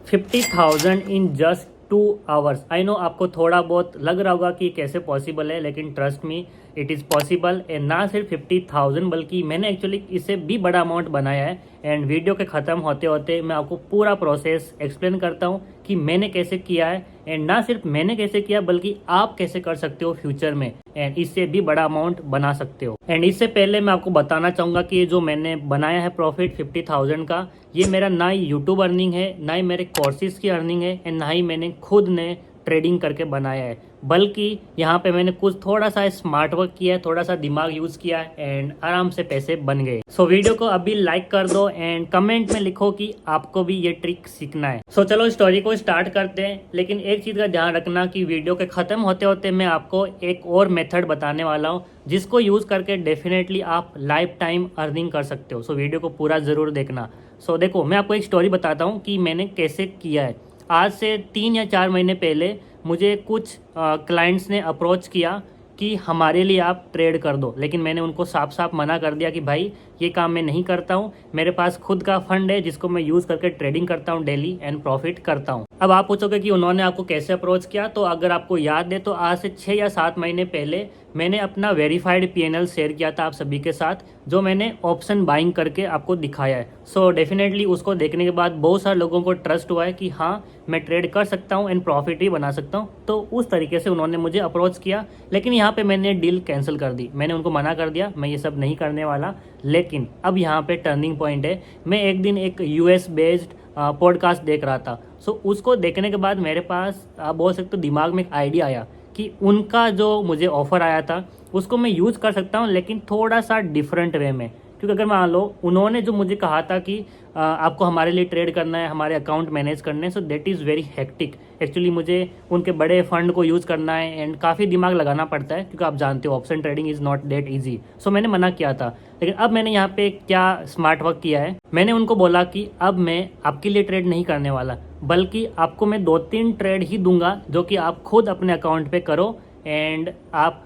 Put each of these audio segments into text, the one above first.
50,000 in just 2 hours. I know आपको थोड़ा बहुत लग रहा होगा कि कैसे पॉसिबल है, लेकिन trust me it is possible. And ना सिर्फ 50,000 बल्कि मैंने एक्चुअली इससे भी बड़ा अमाउंट बनाया है। एंड वीडियो के ख़त्म होते होते मैं आपको पूरा प्रोसेस एक्सप्लेन करता हूँ कि मैंने कैसे किया है। एंड ना सिर्फ मैंने कैसे किया बल्कि आप कैसे कर सकते हो फ्यूचर में, एंड इससे भी बड़ा अमाउंट बना सकते हो। एंड इससे पहले मैं आपको बताना चाहूँगा कि ये जो मैंने बनाया है प्रॉफिट 50,000 का, ये मेरा ना ही यूट्यूब अर्निंग है, ना ही मेरे कोर्सेज की अर्निंग है, एंड ना ही मैंने खुद ने ट्रेडिंग करके बनाया है, बल्कि यहाँ पे मैंने कुछ थोड़ा सा स्मार्ट वर्क किया है, थोड़ा सा दिमाग यूज़ किया है, एंड आराम से पैसे बन गए। सो वीडियो को अभी लाइक कर दो एंड कमेंट में लिखो कि आपको भी ये ट्रिक सीखना है। सो चलो स्टोरी को स्टार्ट करते हैं, लेकिन एक चीज़ का ध्यान रखना कि वीडियो के ख़त्म होते होते मैं आपको एक और मेथड बताने वाला हूँ जिसको यूज़ करके डेफिनेटली आप लाइफ टाइम अर्निंग कर सकते हो। सो वीडियो को पूरा ज़रूर देखना। सो देखो, मैं आपको एक स्टोरी बताता हूँ कि मैंने कैसे किया है। आज से 3 या 4 महीने पहले मुझे कुछ क्लाइंट्स ने अप्रोच किया कि हमारे लिए आप ट्रेड कर दो, लेकिन मैंने उनको साफ साफ मना कर दिया कि भाई ये काम मैं नहीं करता हूँ, मेरे पास खुद का फंड है जिसको मैं यूज़ करके ट्रेडिंग करता हूँ डेली एंड प्रॉफिट करता हूँ। अब आप पूछोगे कि उन्होंने आपको कैसे अप्रोच किया, तो अगर आपको याद है तो आज से 6 या 7 महीने पहले मैंने अपना वेरीफाइड पीएनएल शेयर किया था आप सभी के साथ, जो मैंने ऑप्शन बाइंग करके आपको दिखाया है। सो डेफिनेटली उसको देखने के बाद बहुत सारे लोगों को ट्रस्ट हुआ है कि हाँ मैं ट्रेड कर सकता हूँ एंड प्रॉफिट भी बना सकता हूँ, तो उस तरीके से उन्होंने मुझे अप्रोच किया। लेकिन यहाँ पे मैंने डील कैंसिल कर दी, मैंने उनको मना कर दिया मैं ये सब नहीं करने वाला। लेकिन अब यहाँ पे टर्निंग पॉइंट है। मैं एक दिन एक यूएस बेस्ड पॉडकास्ट देख रहा था। सो उसको देखने के बाद मेरे पास आप बोल सकते हो दिमाग में एक आइडिया आया कि उनका जो मुझे ऑफ़र आया था उसको मैं यूज़ कर सकता हूँ, लेकिन थोड़ा सा डिफरेंट वे में। क्योंकि अगर मान लो उन्होंने जो मुझे कहा था कि आपको हमारे लिए ट्रेड करना है, हमारे अकाउंट मैनेज करने हैं, so that is very hectic. Actually मुझे उनके बड़े फंड को यूज़ करना है एंड काफ़ी दिमाग लगाना पड़ता है, क्योंकि आप जानते हो option trading is not that easy. So मैंने मना किया था। लेकिन अब मैंने यहाँ पे क्या स्मार्ट वर्क किया है, मैंने उनको बोला कि अब मैं आपके लिए ट्रेड नहीं करने वाला, बल्कि आपको मैं 2-3 ट्रेड ही दूंगा जो कि आप खुद अपने अकाउंट पे करो एंड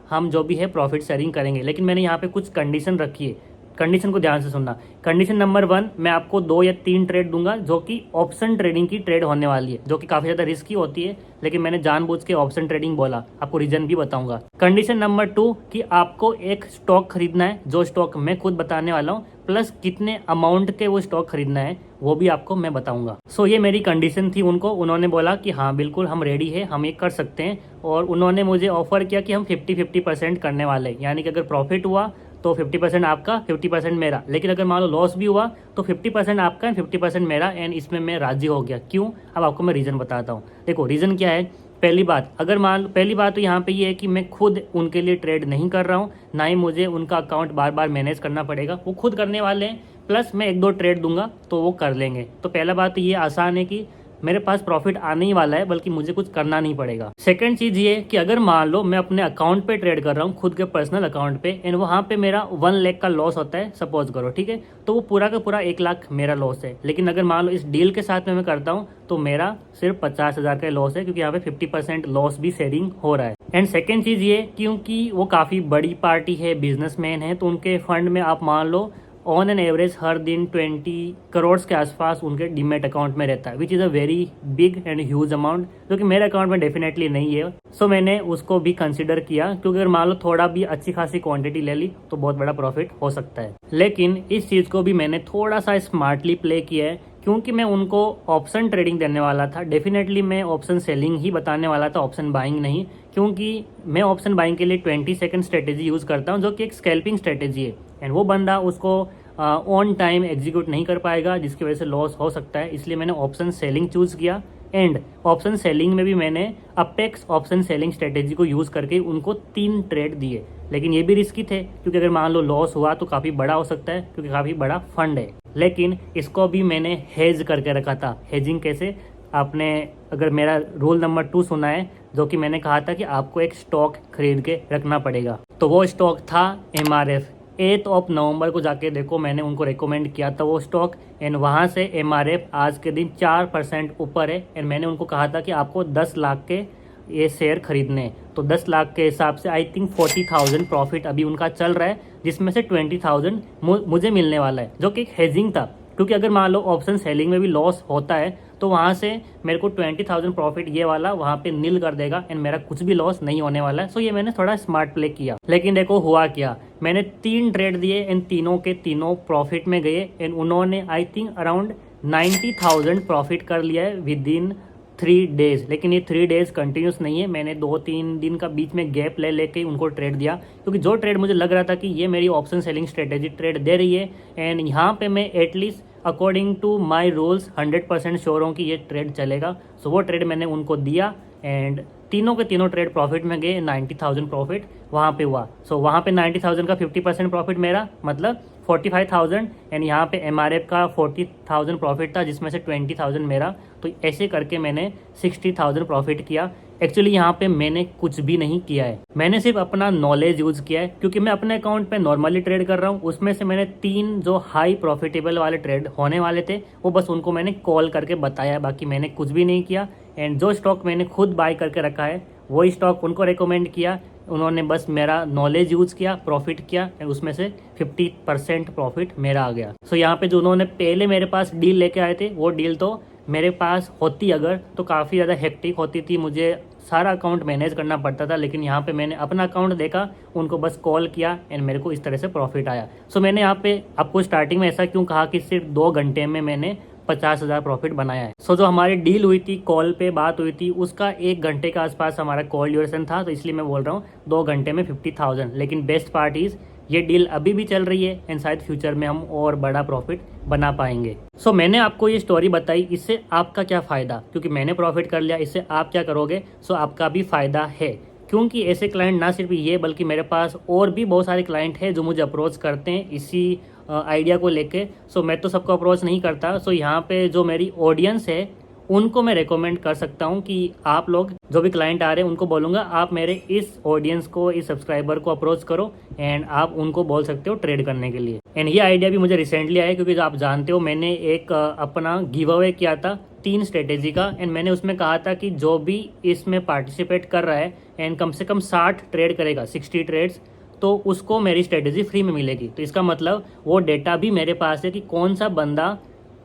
हम जो भी है प्रॉफिट शेयरिंग करेंगे। लेकिन मैंने यहाँ पे कुछ कंडीशन रखी है, कंडीशन को ध्यान से सुनना। कंडीशन नंबर 1, मैं आपको 2 या 3 ट्रेड दूंगा जो कि ऑप्शन ट्रेडिंग की ट्रेड होने वाली है, जो कि काफ़ी ज़्यादा रिस्की होती है, लेकिन मैंने जानबूझ के ऑप्शन ट्रेडिंग बोला, आपको रीजन भी बताऊंगा। कंडीशन नंबर 2 कि आपको एक स्टॉक खरीदना है, जो स्टॉक मैं खुद बताने वाला हूँ, प्लस कितने अमाउंट के वो स्टॉक खरीदना है वो भी आपको मैं बताऊंगा। सो ये मेरी कंडीशन थी उनको। उन्होंने बोला कि हाँ बिल्कुल हम रेडी है, हम ये कर सकते हैं। और उन्होंने मुझे ऑफर किया कि हम 50-50% करने वाले हैं, यानी कि अगर प्रॉफिट हुआ तो 50% आपका 50% मेरा, लेकिन अगर मान लो लॉस भी हुआ तो 50% आपका एंड 50% मेरा। एंड इसमें मैं राजी हो गया। क्यों? अब आपको मैं रीज़न बताता हूँ। देखो रीज़न क्या है। पहली बात तो यहाँ पे ये है कि मैं खुद उनके लिए ट्रेड नहीं कर रहा हूँ, ना ही मुझे उनका अकाउंट बार बार मैनेज करना पड़ेगा, वो खुद करने वाले हैं। प्लस मैं 1-2 ट्रेड दूंगा तो वो कर लेंगे। तो पहला बात तो ये आसान है कि मेरे पास प्रॉफिट आने ही वाला है, बल्कि मुझे कुछ करना नहीं पड़ेगा। सेकंड चीज़ ये कि अगर मान लो मैं अपने अकाउंट पे ट्रेड कर रहा हूँ, खुद के पर्सनल अकाउंट पे, एंड वहाँ पे मेरा 1 लाख का लॉस होता है, सपोज करो, ठीक है, तो वो पूरा का पूरा 1 लाख मेरा लॉस है। लेकिन अगर मान लो इस डील के साथ में मैं करता हूँ तो मेरा सिर्फ 50,000 का लॉस है, क्योंकि यहाँ पे 50% लॉस भी शेयरिंग हो रहा है। एंड सेकेंड चीज़ ये, क्योंकि वो काफ़ी बड़ी पार्टी है, बिजनेसमैन है, तो उनके फंड में आप मान लो ऑन एन एवरेज हर दिन 20 करोड़ के आसपास उनके डीमेट अकाउंट में रहता है, which is a very big and huge amount, जो कि मेरे अकाउंट में डेफिनेटली नहीं है। सो मैंने उसको भी कंसिडर किया, क्योंकि अगर मान लो थोड़ा भी अच्छी खासी क्वांटिटी ले ली तो बहुत बड़ा प्रॉफिट हो सकता है। लेकिन इस चीज़ को भी मैंने थोड़ा सा स्मार्टली प्ले किया है, क्योंकि मैं उनको ऑप्शन ट्रेडिंग देने वाला था। डेफिनेटली मैं ऑप्शन सेलिंग ही बताने वाला था, ऑप्शन बाइंग नहीं, क्योंकि मैं ऑप्शन बाइंग के लिए 20 सेकंड स्ट्रेटेजी यूज़ करता हूँ, जो कि एक स्कैल्पिंग स्ट्रेटेजी है। एंड वो बंदा उसको ऑन टाइम एग्जीक्यूट नहीं कर पाएगा, जिसकी वजह से लॉस हो सकता है। इसलिए मैंने ऑप्शन सेलिंग चूज़ किया। एंड ऑप्शन सेलिंग में भी मैंने अपेक्स ऑप्शन सेलिंग स्ट्रेटेजी को यूज़ करके उनको 3 ट्रेड दिए। लेकिन ये भी रिस्की थे, क्योंकि अगर मान लो लॉस हुआ तो काफ़ी बड़ा हो सकता है, क्योंकि काफ़ी बड़ा फंड है। लेकिन इसको भी मैंने हेज करके रखा था। हेजिंग कैसे? आपने अगर मेरा रूल नंबर 2 सुना है, जो कि मैंने कहा था कि आपको एक स्टॉक खरीद के रखना पड़ेगा, तो वो स्टॉक था MRF। 8 नवंबर को जाके देखो, मैंने उनको रिकमेंड किया था वो स्टॉक, एंड वहाँ से MRF आज के दिन 4% ऊपर है। एंड मैंने उनको कहा था कि आपको 10 लाख के ये शेयर खरीदने हैं, तो 10 लाख के हिसाब से आई थिंक 40,000 प्रॉफिट अभी उनका चल रहा है, जिसमें से 20,000 मुझे मिलने वाला है, जो कि एक हेजिंग था। क्योंकि अगर मान लो ऑप्शन सेलिंग में भी लॉस होता है तो वहाँ से मेरे को 20,000 प्रॉफिट ये वाला वहाँ पे नील कर देगा एंड मेरा कुछ भी लॉस नहीं होने वाला है। सो ये मैंने थोड़ा स्मार्ट प्ले किया। लेकिन देखो हुआ क्या, मैंने 3 ट्रेड दिए एंड तीनों के तीनों प्रॉफिट में गए एंड उन्होंने आई थिंक अराउंड 90,000 प्रॉफिट कर लिया है विद इन 3 डेज। लेकिन ये 3 डेज कंटिन्यूस नहीं है, मैंने 2-3 दिन का बीच में गैप ले लेके उनको ट्रेड दिया, क्योंकि जो ट्रेड मुझे लग रहा था कि ये मेरी ऑप्शन सेलिंग स्ट्रेटेजी ट्रेड दे रही है एंड यहाँ पे मैं at least according to my rules 100% sure हूँ कि ये ट्रेड चलेगा। सो वो ट्रेड मैंने उनको दिया एंड तीनों के तीनों ट्रेड प्रॉफिट में गए। 90,000 प्रॉफिट वहाँ पे हुआ। सो वहाँ पे 90,000 का 50% प्रॉफिट मेरा, मतलब 45,000 एंड यहाँ पे MRF का 40,000 प्रॉफिट था, जिसमें से 20,000 मेरा। तो ऐसे करके मैंने 60,000 प्रॉफिट किया। एक्चुअली यहाँ पे मैंने कुछ भी नहीं किया है, मैंने सिर्फ अपना नॉलेज यूज़ किया है, क्योंकि मैं अपने अकाउंट पे नॉर्मली ट्रेड कर रहा हूँ। उसमें से मैंने 3 जो हाई प्रॉफिटेबल वाले ट्रेड होने वाले थे वो बस उनको मैंने कॉल करके बताया, बाकी मैंने कुछ भी नहीं किया। एंड जो स्टॉक मैंने खुद बाय करके रखा है वही स्टॉक उनको रिकमेंड किया, उन्होंने बस मेरा नॉलेज यूज़ किया, प्रॉफिट किया एंड उसमें से 50% प्रॉफिट मेरा आ गया। सो यहाँ पे जो उन्होंने पहले मेरे पास डील लेके आए थे वो डील तो मेरे पास होती अगर तो काफ़ी ज़्यादा हेक्टिक होती थी, मुझे सारा अकाउंट मैनेज करना पड़ता था। लेकिन यहाँ पे मैंने अपना अकाउंट देखा, उनको बस कॉल किया एंड मेरे को इस तरह से प्रॉफिट आया। सो मैंने यहाँ पे आपको स्टार्टिंग में ऐसा क्यों कहा कि सिर्फ 2 घंटे में मैंने 50,000 प्रॉफिट बनाया है। सो जो हमारी डील हुई थी, कॉल पे बात हुई थी, उसका 1 घंटे के आसपास हमारा कॉल ड्यूरेशन था, तो इसलिए मैं बोल रहा हूँ 2 घंटे में 50,000। लेकिन बेस्ट पार्ट इज़ ये डील अभी भी चल रही है एंड शायद फ्यूचर में हम और बड़ा प्रॉफिट बना पाएंगे। सो मैंने आपको ये स्टोरी बताई, इससे आपका क्या फ़ायदा, क्योंकि मैंने प्रॉफिट कर लिया, इससे आप क्या करोगे। सो आपका भी फ़ायदा है, क्योंकि ऐसे क्लाइंट ना सिर्फ ये बल्कि मेरे पास और भी बहुत सारे क्लाइंट हैं जो मुझे अप्रोच करते हैं इसी आइडिया को लेके। सो मैं तो सबको अप्रोच नहीं करता। सो यहाँ पे जो मेरी ऑडियंस है उनको मैं रेकमेंड कर सकता हूँ कि आप लोग जो भी क्लाइंट आ रहे हैं उनको बोलूँगा आप मेरे इस ऑडियंस को, इस सब्सक्राइबर को अप्रोच करो एंड आप उनको बोल सकते हो ट्रेड करने के लिए। एंड ये आइडिया भी मुझे रिसेंटली आया, क्योंकि जो आप जानते हो मैंने एक अपना गिव अवे किया था 3 स्ट्रेटेजी का एंड मैंने उसमें कहा था कि जो भी इसमें पार्टिसिपेट कर रहा है एंड कम से कम 60 ट्रेड करेगा, 60 ट्रेड्स, तो उसको मेरी स्ट्रेटेजी फ्री में मिलेगी। तो इसका मतलब वो डेटा भी मेरे पास है कि कौन सा बंदा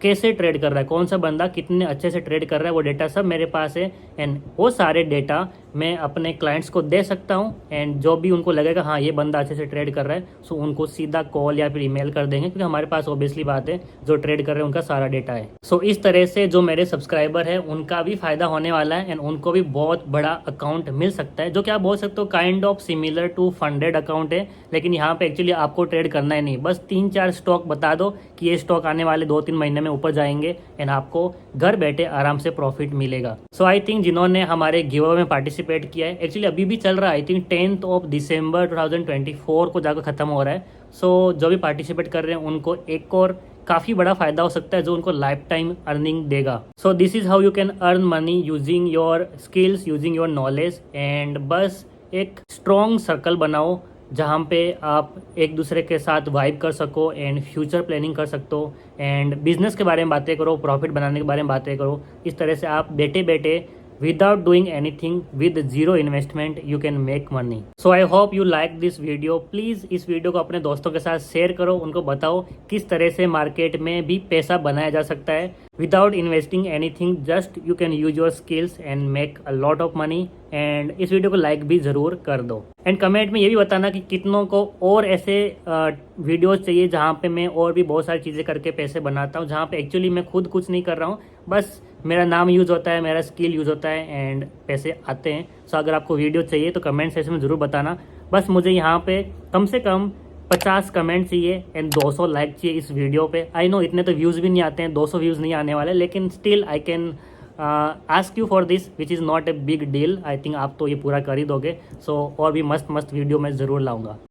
कैसे ट्रेड कर रहा है, कौन सा बंदा कितने अच्छे से ट्रेड कर रहा है, वो डेटा सब मेरे पास है एंड वो सारे डेटा मैं अपने क्लाइंट्स को दे सकता हूँ। एंड जो भी उनको लगेगा हाँ ये बंदा अच्छे से ट्रेड कर रहा है, सो उनको सीधा कॉल या फिर ईमेल कर देंगे, क्योंकि हमारे पास ऑब्वियसली बात है जो ट्रेड कर रहे हैं उनका सारा डेटा है। सो इस तरह से जो मेरे सब्सक्राइबर है उनका भी फायदा होने वाला है एंड उनको भी बहुत बड़ा अकाउंट मिल सकता है, जो कि आप बोल सकते हो kind of similar to funded account है। लेकिन यहाँ पे एक्चुअली आपको ट्रेड करना ही नहीं, बस 3-4 स्टॉक बता दो कि ये स्टॉक आने वाले 2-3 महीने में ऊपर जाएंगे एंड आपको घर बैठे आराम से प्रॉफिट मिलेगा। सो आई थिंक जिन्होंने हमारे गिव अवे में पार्टिसिपेट किया है, एक्चुअली अभी भी चल रहा है, आई थिंक 10 दिसंबर 2024 को जाकर खत्म हो रहा है। सो जो भी पार्टिसिपेट कर रहे हैं उनको एक और काफ़ी बड़ा फायदा हो सकता है जो उनको लाइफ टाइम अर्निंग देगा। So this is how you can earn money using your skills, using your knowledge. And बस एक स्ट्रॉन्ग सर्कल बनाओ जहाँ पे आप एक दूसरे के साथ वाइब कर सको एंड फ्यूचर प्लानिंग कर सकते हो एंड बिजनेस के बारे में बातें करो, प्रॉफिट बनाने के बारे में बातें करो। इस तरह से आप बैठे बैठे without doing anything with zero investment you can make money. So I hope you like this video. Please इस वीडियो को अपने दोस्तों के साथ शेयर करो, उनको बताओ किस तरह से मार्केट में भी पैसा बनाया जा सकता है without investing anything. Just you can use your skills and make a lot of money. And इस वीडियो को लाइक भी ज़रूर कर दो एंड कमेंट में ये भी बताना कि कितनों को और ऐसे वीडियोस चाहिए जहाँ पे मैं और भी बहुत सारी चीज़ें करके पैसे बनाता हूँ, जहाँ पे एक्चुअली मैं खुद कुछ नहीं कर रहा हूँ, बस मेरा नाम यूज़ होता है, मेरा स्किल यूज़ होता है एंड पैसे आते हैं। सो अगर आपको वीडियो चाहिए तो कमेंट सेक्शन में ज़रूर बताना। बस मुझे यहाँ पे कम से कम 50 कमेंट चाहिए एंड 200 लाइक चाहिए इस वीडियो पे। आई नो इतने तो व्यूज़ भी नहीं आते हैं, 200 व्यूज़ नहीं आने वाले, लेकिन still I can ask you for this which is not a big deal. I think आप तो ये पूरा कर ही दोगे। सो और भी मस्त मस्त वीडियो मैं ज़रूर लाऊंगा।